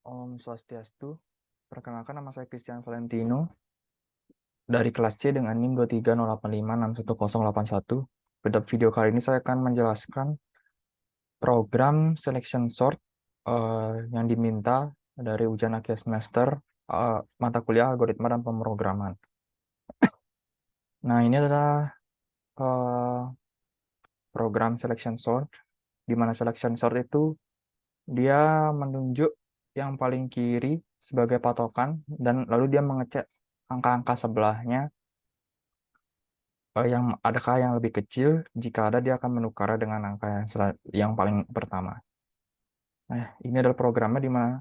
Om Swastiastu, perkenalkan nama saya Christian Valentino dari kelas C dengan NIM 23085610881. Pada video kali ini saya akan menjelaskan program selection sort yang diminta dari ujian akhir semester mata kuliah algoritma dan pemrograman. Nah, ini adalah eh, program selection sort, di mana selection sort itu dia menunjuk yang paling kiri sebagai patokan dan lalu dia mengecek angka-angka sebelahnya yang adakah yang lebih kecil. Jika ada, dia akan menukar dengan angka yang paling pertama. Nah, ini adalah programnya di mana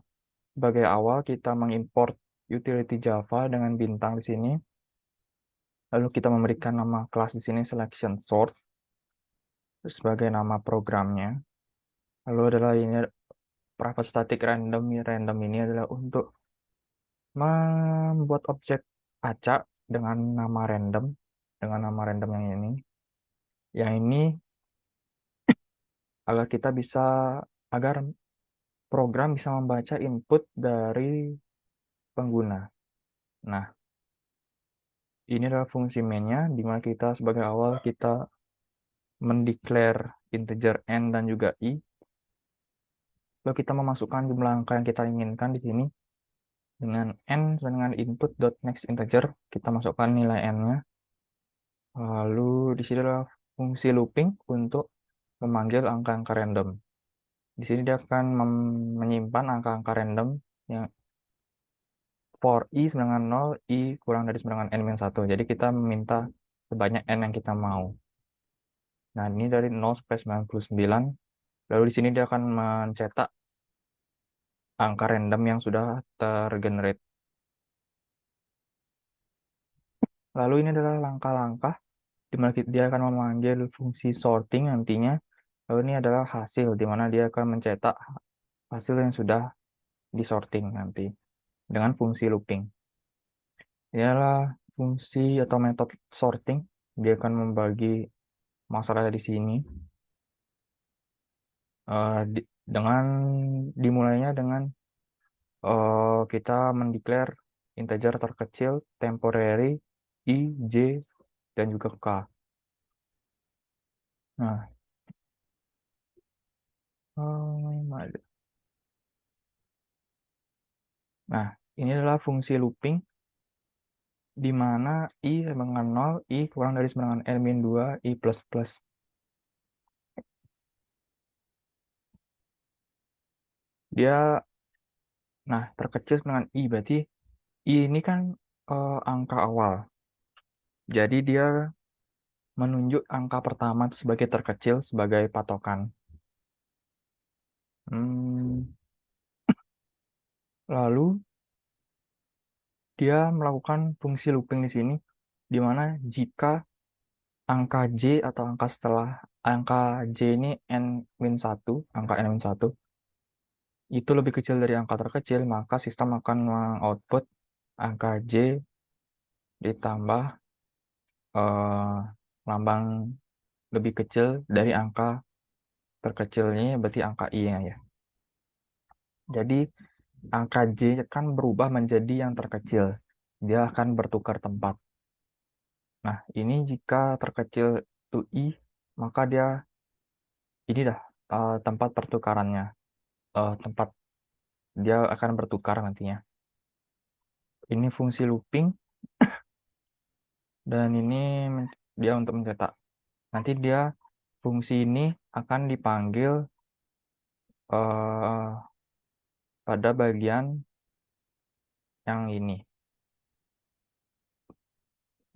sebagai awal kita mengimport utility Java dengan bintang di sini. Lalu kita memberikan nama kelas di sini selection sort sebagai nama programnya. Lalu adalah ini private static random. Random ini adalah untuk membuat objek acak dengan nama random, yang ini. Yang ini agar kita bisa agar program bisa membaca input dari pengguna. Nah, ini adalah fungsi mainnya, di mana kita sebagai awal kita mendeclare integer n dan juga i. Lalu kita memasukkan jumlah angka yang kita inginkan di sini dengan n dengan input.next integer. Kita masukkan nilai n-nya. Lalu di sini adalah fungsi looping untuk memanggil angka-angka random. Di sini dia akan menyimpan angka-angka random yang for i sama dengan 0, i kurang dari sama dengan n-1. Jadi kita meminta sebanyak n yang kita mau. Nah, ini dari 0 sampai 99. Lalu di sini dia akan mencetak angka random yang sudah tergenerate. Lalu ini adalah langkah-langkah di mana dia akan memanggil fungsi sorting nantinya. Lalu ini adalah hasil, di mana dia akan mencetak hasil yang sudah disorting nanti dengan fungsi looping. Ini adalah fungsi atau metode sorting. Dia akan membagi masalah di sini dengan dimulainya dengan kita mendeklar integer terkecil, temporary, i, j, dan juga k. Nah, nah, ini adalah fungsi looping di mana i sama dengan 0, i kurang dari sama dengan n-2, i plus plus. Dia, nah, terkecil sama dengan i, berarti i ini kan angka awal. Jadi dia menunjuk angka pertama sebagai terkecil sebagai patokan. Hmm, Lalu dia melakukan fungsi looping di sini, di mana jika angka j atau angka setelah angka j ini n-1, angka n-1, itu lebih kecil dari angka terkecil, maka sistem akan mengoutput angka j ditambah eh, lambang lebih kecil dari angka terkecilnya, berarti angka i-nya ya. Jadi angka j akan berubah menjadi yang terkecil. Dia akan bertukar tempat. Nah, ini jika terkecil itu i, maka dia ini dah tempat pertukarannya. Tempat dia akan bertukar nantinya. Ini fungsi looping dan ini dia untuk mencetak. Nanti dia fungsi ini akan dipanggil eh, pada bagian yang ini.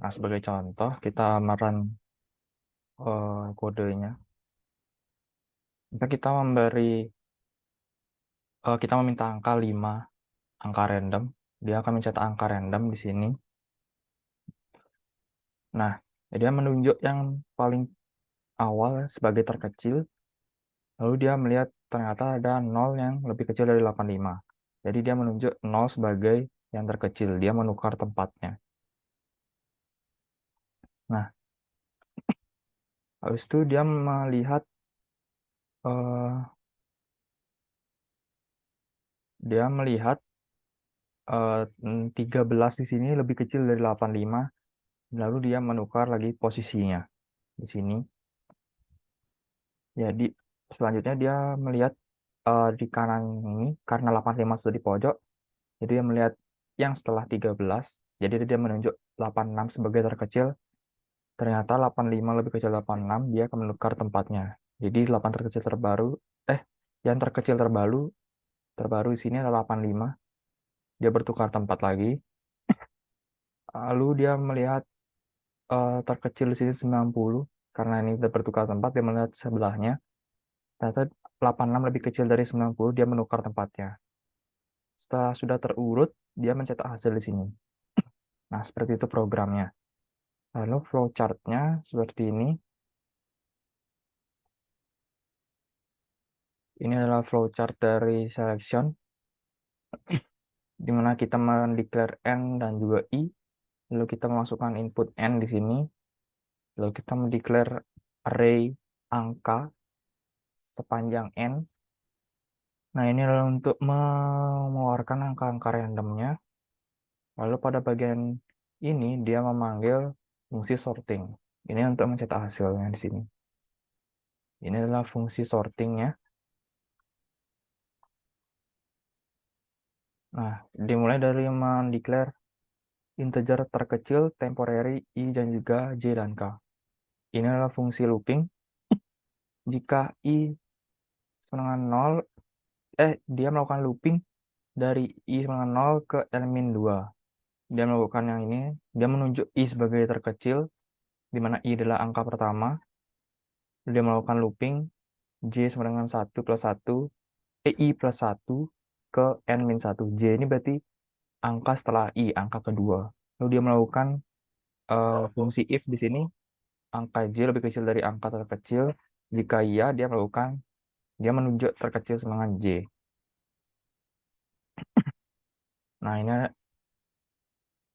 Nah, sebagai contoh kita run kodenya. Jika kita meminta angka 5, angka random, dia akan mencetak angka random di sini. Nah, dia menunjuk yang paling awal sebagai terkecil, lalu dia melihat ternyata ada 0 yang lebih kecil dari 85. Jadi dia menunjuk 0 sebagai yang terkecil, dia menukar tempatnya. Nah, habis itu dia melihat dia melihat 13 di sini lebih kecil dari 85, lalu dia menukar lagi posisinya di sini. Jadi selanjutnya dia melihat di kanan ini, karena 85 sudah di pojok, jadi dia melihat yang setelah 13, jadi dia menunjuk 86 sebagai terkecil. Ternyata 85 lebih kecil 86, dia akan menukar tempatnya. Jadi 8 terkecil terbaru, yang terkecil terbaru di sini adalah 85. Dia bertukar tempat lagi. Lalu dia melihat terkecil di sini 90. Karena ini sudah bertukar tempat, dia melihat sebelahnya. Ternyata 86 lebih kecil dari 90, dia menukar tempatnya. Setelah sudah terurut, dia mencetak hasil di sini. Nah, seperti itu programnya. Lalu flowchart-nya seperti ini. Ini adalah flowchart dari selection, di mana kita mendeklar N dan juga I. Lalu kita memasukkan input N di sini. Lalu kita mendeklar array angka sepanjang N. Nah, ini adalah untuk mengeluarkan angka-angka randomnya. Lalu pada bagian ini dia memanggil fungsi sorting. Ini untuk mencetak hasilnya di sini. Ini adalah fungsi sortingnya. Nah, dimulai dari mendeklar integer terkecil, temporary, I, dan juga J dan K. Ini adalah fungsi looping. Jika I sama dengan 0, dia melakukan looping dari I sama dengan 0 ke N-2. Dia melakukan yang ini, dia menunjuk I sebagai terkecil, di mana I adalah angka pertama. Dia melakukan looping, J sama dengan 1 plus 1, I plus 1 ke N-1. J ini berarti angka setelah I, angka kedua. Lalu dia melakukan fungsi if di sini, angka J lebih kecil dari angka terkecil. Jika iya, dia menunjuk terkecil sama dengan J. Nah,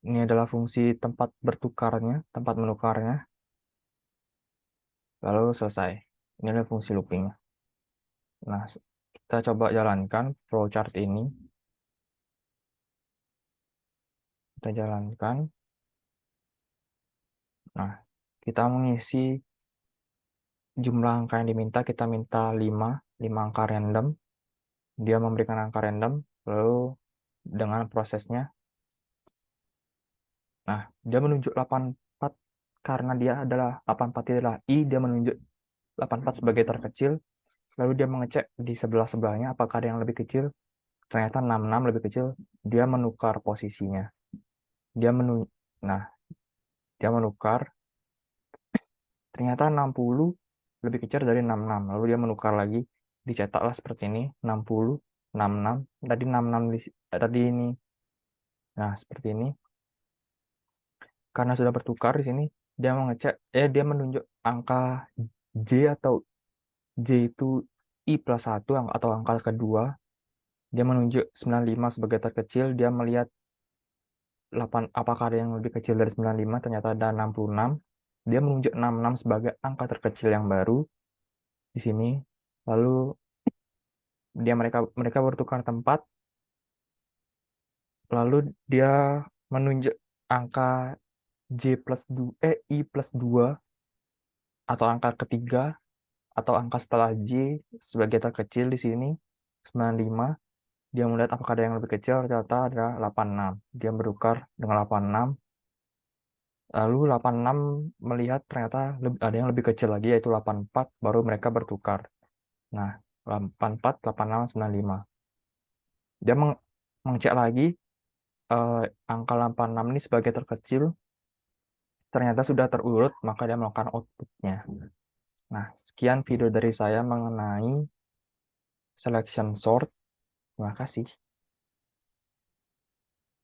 ini adalah fungsi tempat bertukarnya, tempat menukarnya. Lalu selesai. Ini adalah fungsi loopingnya. Nah, kita coba jalankan flowchart ini. Kita jalankan. Nah, kita mengisi jumlah angka yang diminta. Kita minta 5 angka random. Dia memberikan angka random, lalu dengan prosesnya. Nah, dia menunjuk 84 karena dia adalah 84 adalah I, dia menunjuk 84 sebagai terkecil. Lalu dia mengecek di sebelah-sebelahnya apakah ada yang lebih kecil. Ternyata 66 lebih kecil. Dia menukar posisinya. Dia menu Nah, dia menukar. Ternyata 60 lebih kecil dari 66. Lalu dia menukar lagi. Dicetaklah seperti ini, 60, 66. Tadi 66 tadi ini. Nah, seperti ini. Karena sudah bertukar di sini, dia mengecek, dia menunjuk angka J atau J itu I plus 1 atau angka kedua. Dia menunjuk 95 sebagai terkecil. Dia melihat 8, apakah ada yang lebih kecil dari 95, ternyata ada 66. Dia menunjuk 66 sebagai angka terkecil yang baru di sini. Lalu mereka bertukar tempat. Lalu dia menunjuk angka J plus 2, I plus 2 atau angka ketiga atau angka setelah J sebagai terkecil di sini 95. Dia melihat apakah ada yang lebih kecil, ternyata ada 86. Dia bertukar dengan 86. Lalu 86 melihat ternyata ada yang lebih kecil lagi, yaitu 84, baru mereka bertukar. Nah, 84, 86, 95. Dia mengecek lagi angka 86 ini sebagai terkecil. Ternyata sudah terurut, maka dia melakukan outputnya. Nah, sekian video dari saya mengenai selection sort. Terima kasih.